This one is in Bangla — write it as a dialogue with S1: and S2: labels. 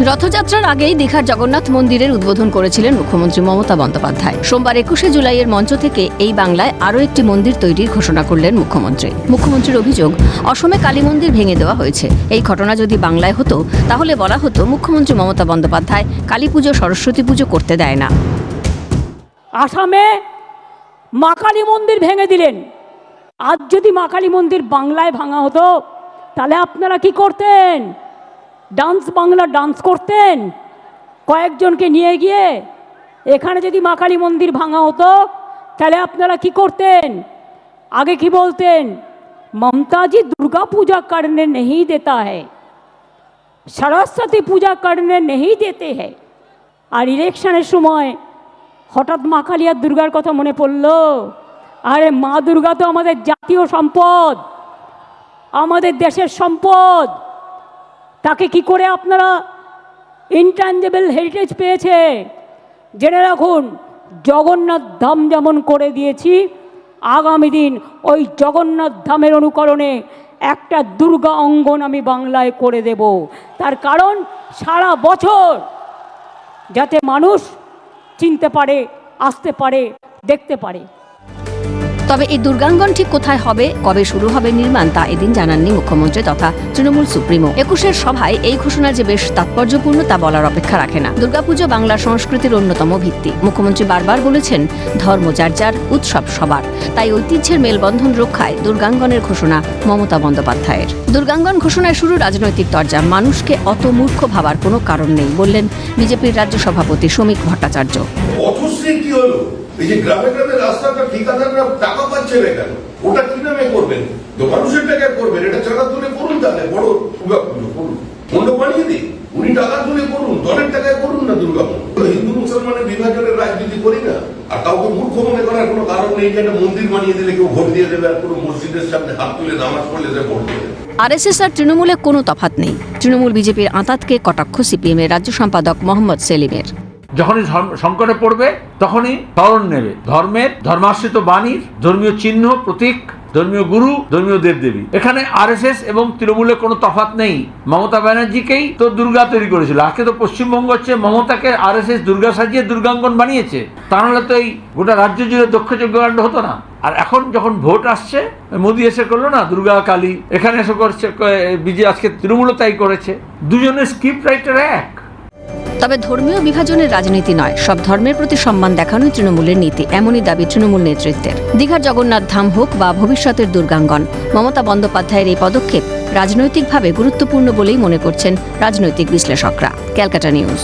S1: রথযাত্রার আগেই দীঘার জগন্নাথ মন্দিরের উদ্বোধন করেছিলেন মুখ্যমন্ত্রী মমতা বন্দ্যোপাধ্যায়। সোমবার ২১শে জুলাইয়ের মঞ্চ থেকে এই বাংলায় আরও একটি মন্দির তৈরির ঘোষণা করলেন মুখ্যমন্ত্রী। মুখ্যমন্ত্রীর অভিযোগ, অসমে কালী মন্দির ভেঙে দেওয়া হয়েছে। এই ঘটনা যদি বাংলায় হতো তাহলে বলা হতো মুখ্যমন্ত্রী মমতা বন্দ্যোপাধ্যায় কালী পুজো, সরস্বতী পুজো করতে দেয় না।
S2: আসামে মা কালী মন্দির ভেঙে দিলেন। আজ যদি মা কালী মন্দির বাংলায় ভাঙা হতো তাহলে আপনারা কি করতেন? বাংলা ডান্স করতেন কয়েকজনকে নিয়ে গিয়ে। এখানে যদি মা কালী মন্দির ভাঙা হতো তাহলে আপনারা কি করতেন? আগে কি বলতেন? মমতাজি দুর্গা পূজা करने नहीं देता है, সরস্বতী পূজা करने नहीं देते हैं। আর ইলেকশনের সময় হঠাৎ মা কালী আর দুর্গার কথা মনে পড়ল। আরে মা দুর্গা তো আমাদের জাতীয় সম্পদ, আমাদের দেশের সম্পদ। তাকে কি করে আপনারা ইনট্যাঞ্জেবল হেরিটেজ পেয়েছে? জেনে রাখুন, জগন্নাথ ধাম যেমন করে দিয়েছি, আগামী দিন ওই জগন্নাথ ধামের অনুকরণে একটা দুর্গা অঙ্গন আমি বাংলায় করে দেব। তার কারণ সারা বছর যাতে মানুষ চিনতে পারে, আসতে পারে, দেখতে পারে।
S1: তবে এই দুর্গাঙ্গন ঠিক কোথায় হবে, কবে শুরু হবে নির্মাণ, তা এদিন জানাননি মুখ্যমন্ত্রী তথা তৃণমূল সুপ্রিমো। ২১এর সভায় এই ঘোষণা যে বেশ তাৎপর্যপূর্ণ তা বলার অপেক্ষা রাখে না। দুর্গাপুজো বাংলার সংস্কৃতির অন্যতম ভিত্তি। মুখ্যমন্ত্রী বারবার বলেছেন, ধর্ম যার যার, উৎসব সবার। তাই ঐতিহ্যের মেলবন্ধন রক্ষায় দুর্গাঙ্গনের ঘোষণা মমতা বন্দ্যোপাধ্যায়ের। দুর্গাঙ্গন ঘোষণায় শুরু রাজনৈতিক তরজা। মানুষকে অত মূর্খ ভাবার কোনো কারণ নেই বললেন বিজেপির রাজ্য সভাপতি শ্রমিক ভট্টাচার্য।
S3: এই যে গ্রামে গ্রামে রাস্তাটা ঠিকাদাররা টাকা পাচ্ছে না কেন? ওটা কি নামে করবেন? মানুষের টাকায় করবেন। এটা টাকা তুলে করুন, তাহলে বড় দুর্গা পুজো করুন, মণ্ডপ বানিয়ে দিন। উনি টাকা তুলে করুন, দলের টাকায় করুন না দুর্গা পুজো। হিন্দু মুসলমানের বিভাজনের রাজনীতি করি না। আর কাউকে মূর্খ মনে করার কোনো কারণ নেই যে একটা মন্দির বানিয়ে দিলে কেউ ভোট দিয়ে দেবে, আর কোনো মসজিদের সামনে হাত তুলে নামাজ পড়লে সে ভোট দেবে।
S1: আরএসএস আর তৃণমূলে কোনো তফাৎ নেই। তৃণমূল বিজেপির আঁতাতকে কটাক্ষ সিপিএমের রাজ্য সম্পাদক মোহাম্মদ সেলিমের।
S4: যখনই সংকটে পড়বে তখনই স্মরণ নেবে ধর্মের, ধর্মাশ্রিত বাণীর, ধর্মীয় চিহ্ন, প্রতীক, ধর্মীয় গুরু, ধর্মীয় দেবদেবী। এখানে আরএসএস এবং তৃণমূলের কোনো তফাৎ নেই। মমতা ব্যানার্জিকেই তো দুর্গা তৈরি করেছিল। আজকে তো পশ্চিমবঙ্গ হচ্ছে মমতাকে আরএসএস দুর্গা সাজিয়ে দুর্গাঙ্গন বানিয়েছে। তা নাহলে তো এই গোটা রাজ্য জুড়ে দক্ষযজ্ঞ কাণ্ড হতো না। আর এখন যখন ভোট আসছে, মোদী এসে করলো না দুর্গা কালী, এখানে এসে করছে বিজেপি, আজকে তৃণমূলও তাই করেছে। দুজনের স্ক্রিপ্ট রাইটার এক।
S1: তবে ধর্মীয় বিভাজনের রাজনীতি নয়, সব ধর্মের প্রতি সম্মান দেখানোই তৃণমূলের নীতি, এমনই দাবি তৃণমূল নেতৃত্বের। দীঘার জগন্নাথ ধাম হোক বা ভবিষ্যতের দুর্গাঙ্গন, মমতা বন্দ্যোপাধ্যায়ের এই পদক্ষেপ রাজনৈতিকভাবে গুরুত্বপূর্ণ বলেই মনে করছেন রাজনৈতিক বিশ্লেষকরা। ক্যালকাটা নিউজ।